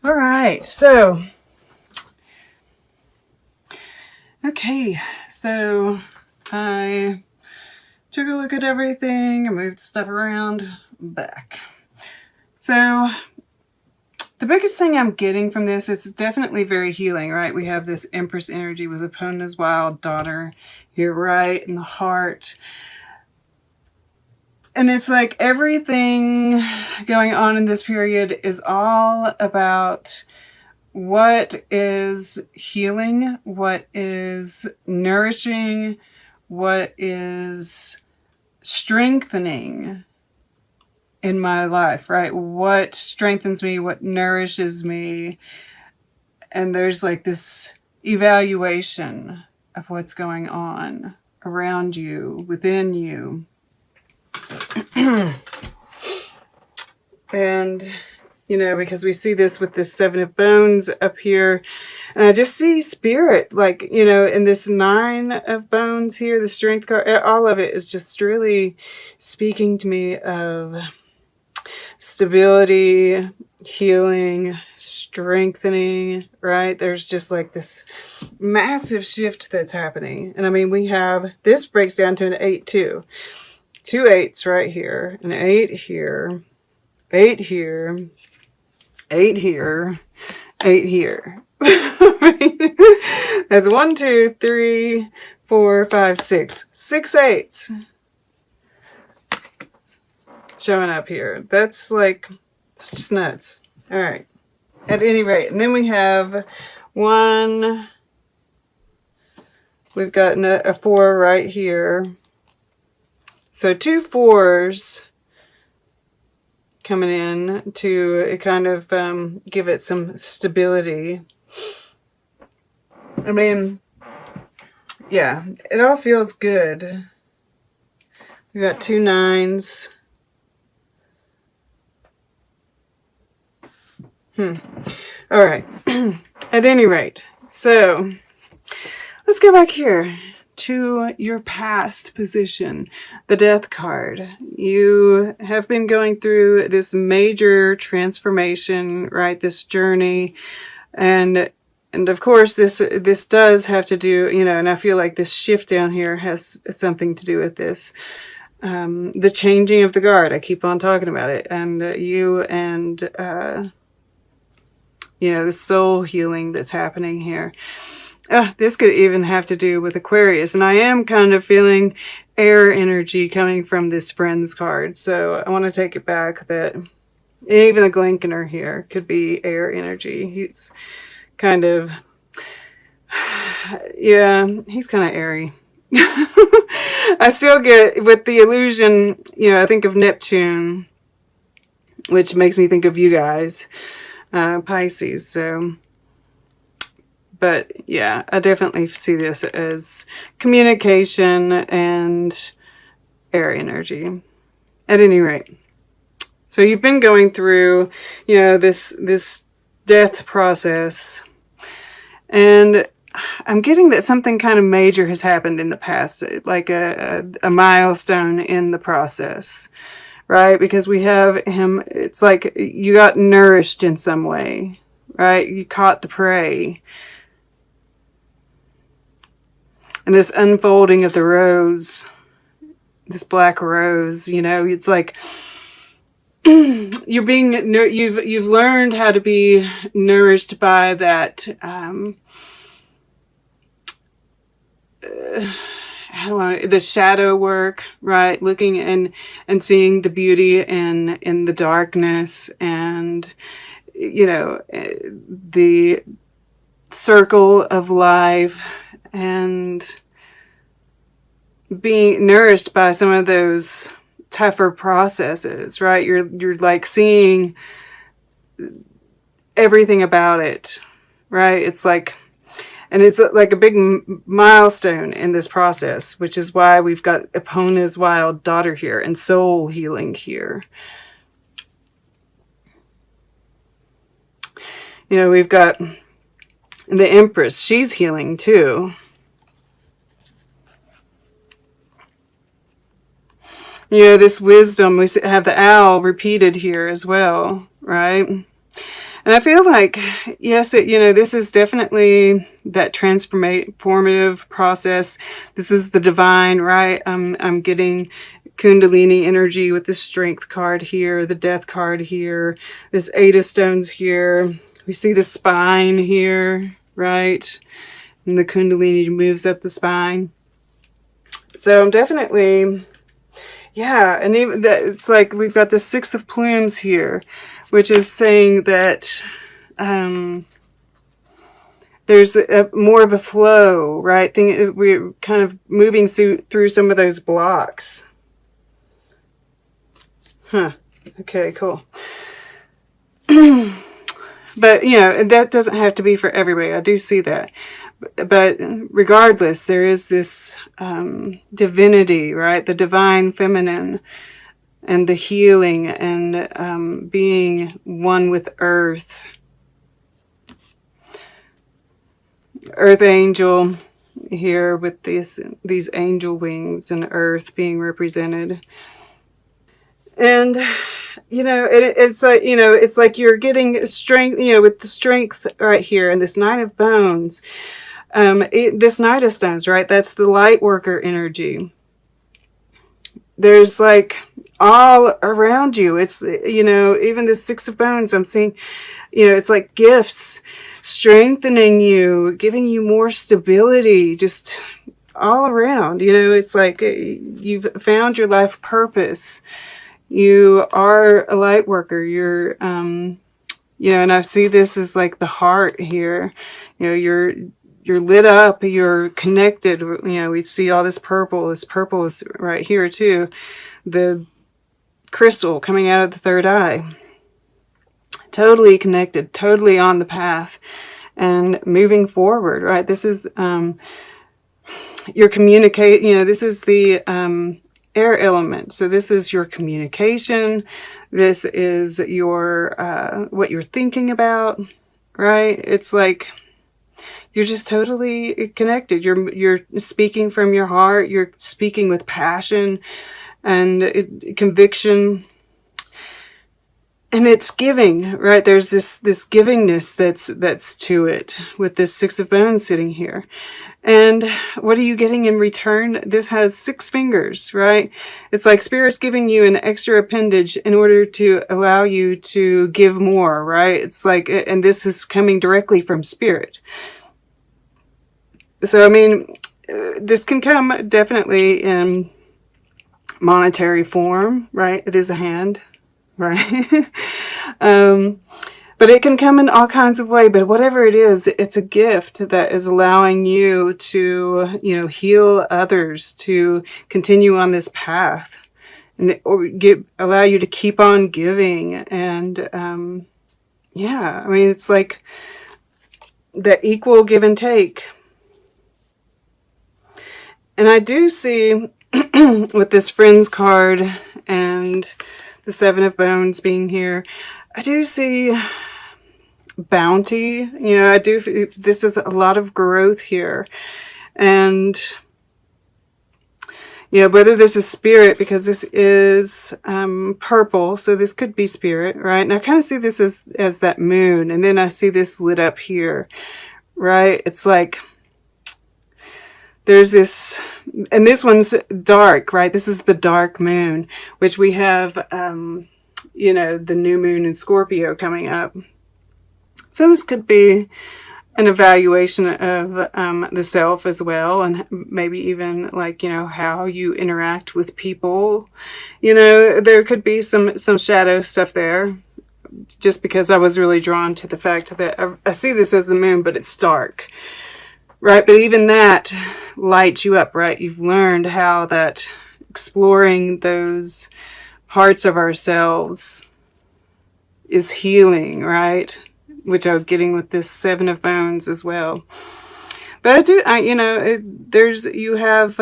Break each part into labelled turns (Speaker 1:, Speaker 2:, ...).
Speaker 1: All right, so, okay, so I took a look at everything, I moved stuff around, back. So the biggest thing I'm getting from this, it's definitely very healing, right? We have this Empress energy with Epona's wild daughter here, right in the heart. And it's like everything going on in this period is all about what is healing, what is nourishing, what is strengthening in my life, right? What strengthens me, what nourishes me. And there's like this evaluation of what's going on around you, within you. And, you know, because we see this with this 7 of Bones up here. And I just see spirit, like, you know, in this 9 of Bones here, the Strength card, all of it is just really speaking to me of stability, healing, strengthening, right? There's just like this massive shift that's happening. And I mean, we have, this breaks down to an 8 too. 2 8s right here, an 8 here, 8 here, 8 here, 8 here. That's 1, 2, 3, 4, 5, 6. 6 8s showing up here. That's like, it's just nuts. All right. At any rate, and then we have 1. We've got a 4 right here. So 2 4s coming in to kind of give it some stability. I mean, yeah, it all feels good. We got 2 9s. All right. At any rate, so let's go back here to your past position, the Death card. You have been going through this major transformation, right? This journey, and of course this does have to do, you know, and I feel like this shift down here has something to do with this. The changing of the guard. I keep on talking about it, and you and you know, the soul healing that's happening here. This could even have to do with Aquarius. And I am kind of feeling air energy coming from this Friends card. So I want to take it back that even the Glenkener here could be air energy. He's kind of, yeah, he's kind of airy. I still get, with the illusion, you know, I think of Neptune, which makes me think of you guys. Pisces, so, but yeah, I definitely see this as communication and air energy. At any rate, so you've been going through, you know, this death process, and I'm getting that something kind of major has happened in the past, like a milestone in the process. Right? Because we have him, it's like you got nourished in some way, right? You caught the prey. And this unfolding of the rose, this black rose, you know, it's like you're being, you've learned how to be nourished by that, the shadow work, right? Looking and seeing the beauty in the darkness, and, you know, the circle of life, and being nourished by some of those tougher processes, right? You're like seeing everything about it, right? It's like, and it's like a big milestone in this process, which is why we've got Epona's wild daughter here and soul healing here. You know, we've got the Empress. She's healing too. You know, this wisdom, we have the owl repeated here as well, right? And And I feel like, yes, this is definitely that transformative process. This is the divine, right? I'm getting Kundalini energy with the Strength card here, the Death card here, this Eight of Stones here. We see the spine here, right? And the Kundalini moves up the spine. So I'm definitely, yeah, and even that, it's like we've got the Six of Plumes here, which is saying that there's more of a flow, right? We're kind of moving through some of those blocks. Huh. Okay, cool. But, that doesn't have to be for everybody. I do see that. But regardless, there is this divinity, right? The divine feminine and the healing and being one with earth. Earth angel here with these angel wings and earth being represented. And, it's like, it's like you're getting strength, with the Strength right here and this Nine of Bones. This Knight of Stones, right? That's the light worker energy. There's like all around you. It's, even the Six of Bones, I'm seeing, it's like gifts strengthening you, giving you more stability, just all around. It's like you've found your life purpose. You are a light worker. You're, and I see this as like the heart here. You're lit up, you're connected. We see all this purple. This purple is right here too. The crystal coming out of the third eye. Totally connected, totally on the path and moving forward, right? This is, your communicate, this is the, air element. So this is your communication. This is your, what you're thinking about, right? It's like, you're just totally connected. You're speaking from your heart. You're speaking with passion and conviction. And it's giving, right? There's this givingness that's to it with this Six of Bones sitting here. And what are you getting in return? This has 6 fingers, right? It's like Spirit's giving you an extra appendage in order to allow you to give more, right? It's like, and this is coming directly from Spirit. So, I mean, this can come definitely in monetary form, right? It is a hand, right? But it can come in all kinds of ways. But whatever it is, it's a gift that is allowing you to, heal others, to continue on this path, and allow you to keep on giving. And yeah, I mean, it's like the equal give and take. And I do see with this Friends card and the Seven of Bones being here, I do see bounty. This is a lot of growth here. And whether this is Spirit, because this is purple, so this could be Spirit, right? And I kind of see this as that moon, and then I see this lit up here, right? It's like there's this, and this one's dark, right? This is the dark moon, which we have, the new moon in Scorpio coming up. So this could be an evaluation of the self as well, and maybe even like, how you interact with people. There could be some shadow stuff there, just because I was really drawn to the fact that I see this as the moon, but it's dark, right? But even that lights you up, right? You've learned how that exploring those parts of ourselves is healing, right? Which I'm getting with this Seven of Bones as well. But you have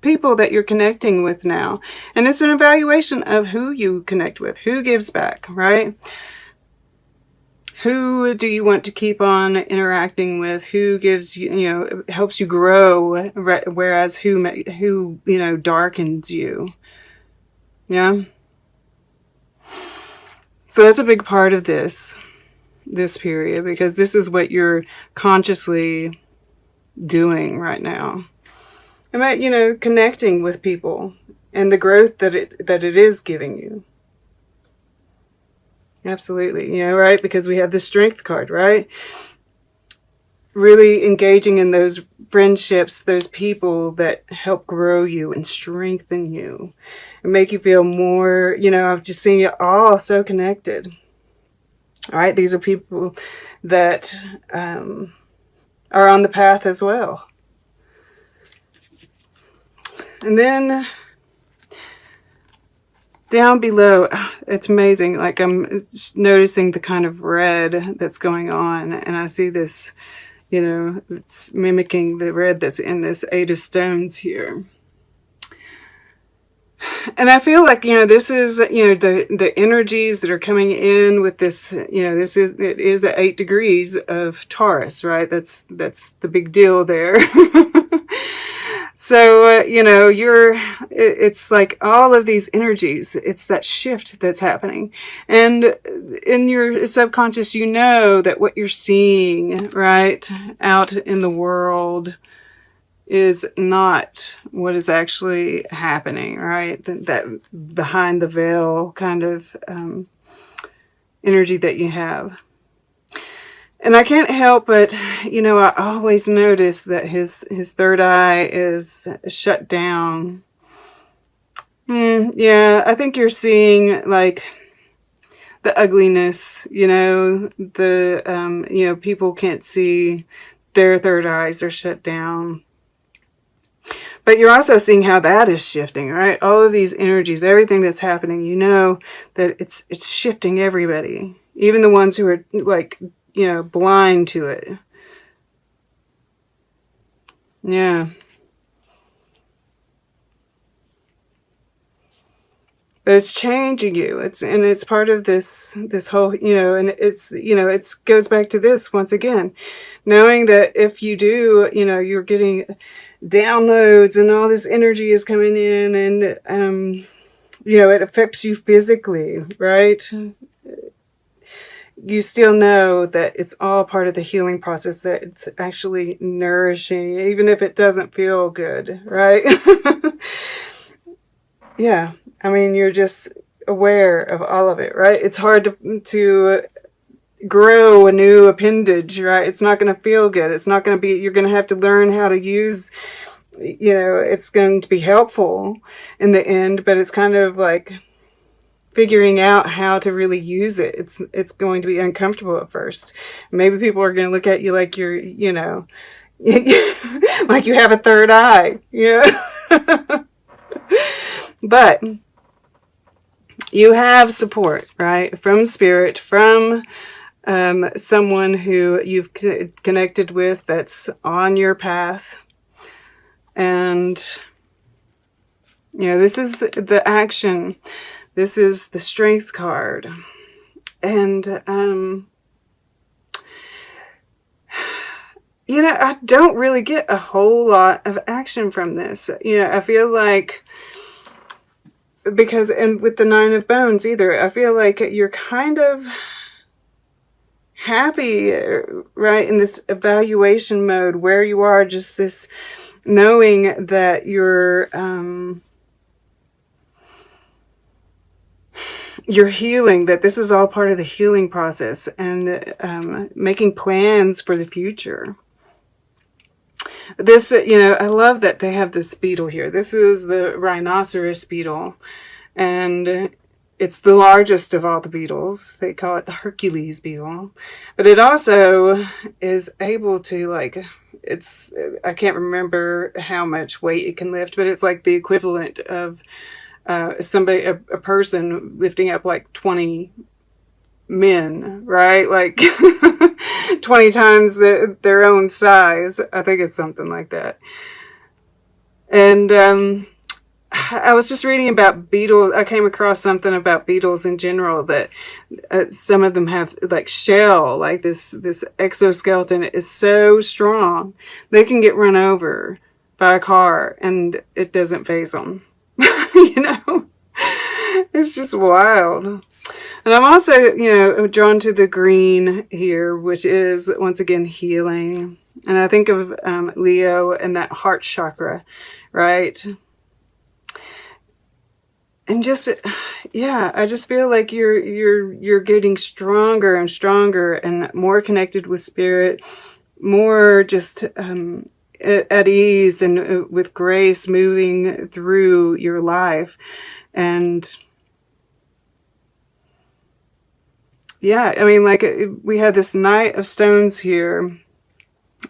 Speaker 1: people that you're connecting with now. And it's an evaluation of who you connect with, who gives back, right? Who do you want to keep on interacting with? Who gives you, helps you grow, whereas who darkens you? Yeah. So that's a big part of this period, because this is what you're consciously doing right now. About, connecting with people and the growth that it is giving you. Absolutely, right? Because we have the Strength card, right? Really engaging in those friendships, those people that help grow you and strengthen you and make you feel more, I've just seen you all so connected. All right, these are people that are on the path as well. And then down below, it's amazing. Like, I'm noticing the kind of red that's going on. And I see this, it's mimicking the red that's in this 8 of Stones here. And I feel like, this is, the energies that are coming in with this, it is at 8 degrees of Taurus, right? That's the big deal there. So, it's like all of these energies, it's that shift that's happening. And in your subconscious, that what you're seeing, right, out in the world is not what is actually happening, right? That behind the veil kind of energy that you have. And I can't help but, I always notice that his third eye is shut down. Yeah, I think you're seeing, like, the ugliness, people can't see, their third eyes are shut down. But you're also seeing how that is shifting, right? All of these energies, everything that's happening, that it's shifting everybody. Even the ones who are, like, blind to it. Yeah. But it's changing you. It's part of this whole, and it goes back to this once again, knowing that if you do, you're getting downloads and all this energy is coming in, and it affects you physically, right? You still know that it's all part of the healing process, that it's actually nourishing, even if it doesn't feel good, right? Yeah. I mean, you're just aware of all of it, right? It's hard to grow a new appendage, right? It's not going to feel good. It's not going to be, you're going to have to learn how to use, it's going to be helpful in the end, but it's kind of like figuring out how to really use it. It's going to be uncomfortable at first. Maybe people are going to look at you like you're, like you have a third eye, But you have support, right? From spirit, from someone who you've connected with that's on your path. And, this is the action. This is the Strength card. And, I don't really get a whole lot of action from this. I feel like, and with the 9 of Bones either, I feel like you're kind of happy, right, in this evaluation mode where you are, just this knowing that you're healing, that this is all part of the healing process, and making plans for the future. This, I love that they have this beetle here. This is the rhinoceros beetle, and it's the largest of all the beetles. They call it the Hercules beetle. But it also is able to, like, I can't remember how much weight it can lift, but it's like the equivalent of a person lifting up like 20 men, right? Like 20 times their own size. I think it's something like that. And I was just reading about beetles. I came across something about beetles in general, that some of them have like shell, like this exoskeleton is so strong they can get run over by a car and it doesn't faze them. It's just wild. And I'm also, drawn to the green here, which is, once again, healing. And I think of Leo and that heart chakra, right? And just, yeah, I just feel like you're getting stronger and stronger and more connected with spirit, more just at ease and with grace moving through your life. And yeah, I mean, like we had this Knight of Stones here,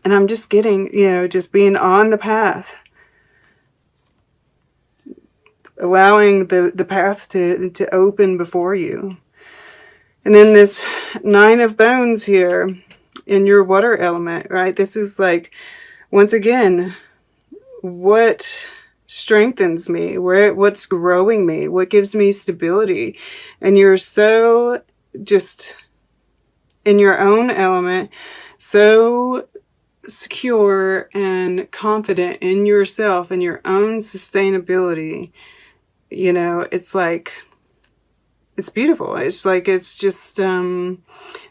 Speaker 1: and I'm just getting, just being on the path, allowing the path to open before you. And then this Nine of Bones here in your water element, right? This is like, once again, what strengthens me, what's growing me, what gives me stability. And you're so just in your own element, so secure and confident in yourself and your own sustainability. It's like, it's beautiful. It's like, it's just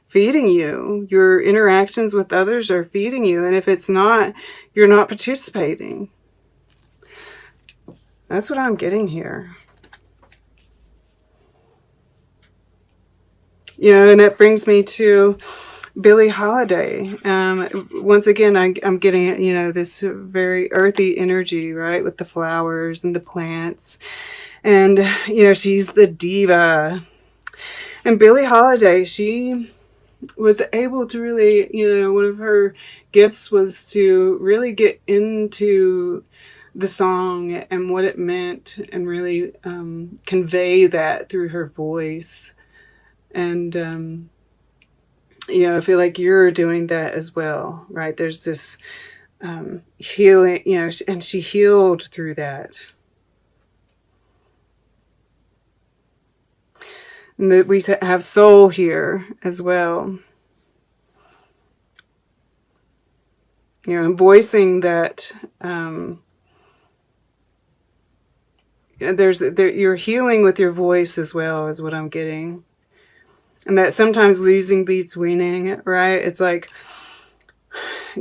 Speaker 1: feeding you. Your interactions with others are feeding you. And if it's not, you're not participating. That's what I'm getting here. And that brings me to Billie Holiday. Once again, I'm getting, this very earthy energy, right? With the flowers and the plants. And, she's the diva. And Billie Holiday, she was able to really, one of her gifts was to really get into the song and what it meant and really convey that through her voice. And, I feel like you're doing that as well, right? There's this healing, and she healed through that. And that we have soul here as well. And voicing that you're healing with your voice as well, is what I'm getting. And that sometimes losing beats winning, right? It's like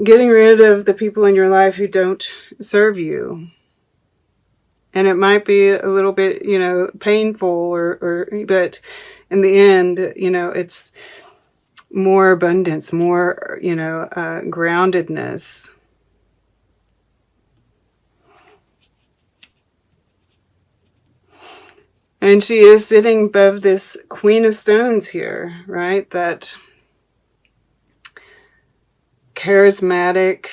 Speaker 1: getting rid of the people in your life who don't serve you. And it might be a little bit, painful, but in the end, it's more abundance, more, groundedness. And she is sitting above this Queen of Stones here, right? That charismatic,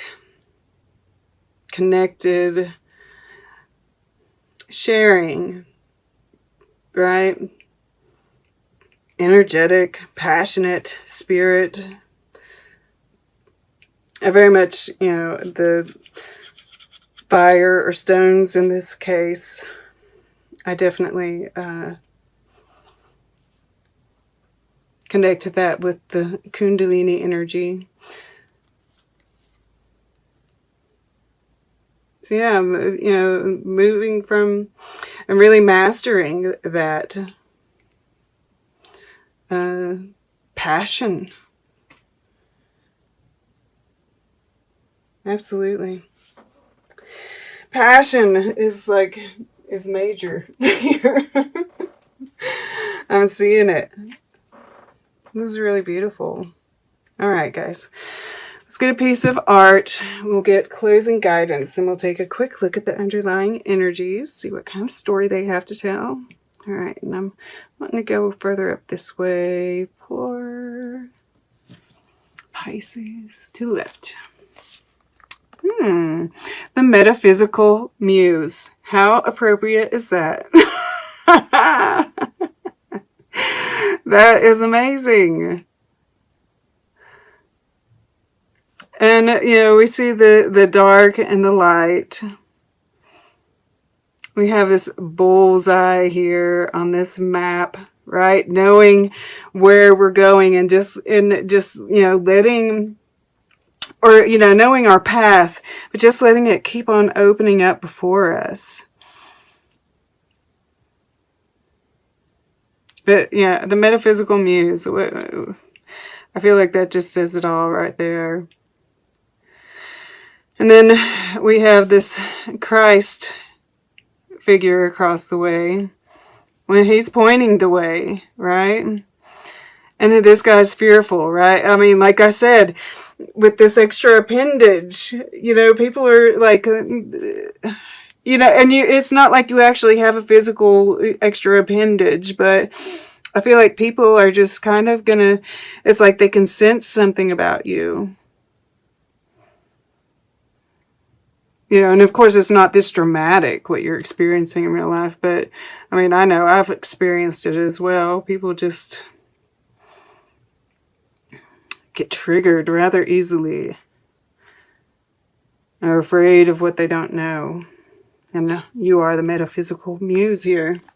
Speaker 1: connected, sharing, right? Energetic, passionate spirit. I very much, the fire or stones in this case, I definitely connect to that with the Kundalini energy. So yeah, moving from and really mastering that passion. Absolutely. Passion is major here. I'm seeing it. This is really beautiful. All right, guys. Let's get a piece of art. We'll get closing guidance. Then we'll take a quick look at the underlying energies, see what kind of story they have to tell. All right, and I'm wanting to go further up this way. Pour Pisces to left. The metaphysical muse. How appropriate is that? That is amazing. And, we see the dark and the light. We have this bullseye here on this map, right? Knowing where we're going and just letting, or, knowing our path, but just letting it keep on opening up before us. But yeah, the metaphysical muse. I feel like that just says it all right there. And then we have this Christ figure across the way when he's pointing the way, right? And this guy's fearful, right? I mean, like I said, with this extra appendage, you know, people are like, you know, and it's not like you actually have a physical extra appendage, but I feel like people are just kind of gonna, it's like they can sense something about you. You know, and of course it's not this dramatic what you're experiencing in real life, but I mean, I know I've experienced it as well. People just get triggered rather easily. Are afraid of what they don't know. And you are the metaphysical muse here.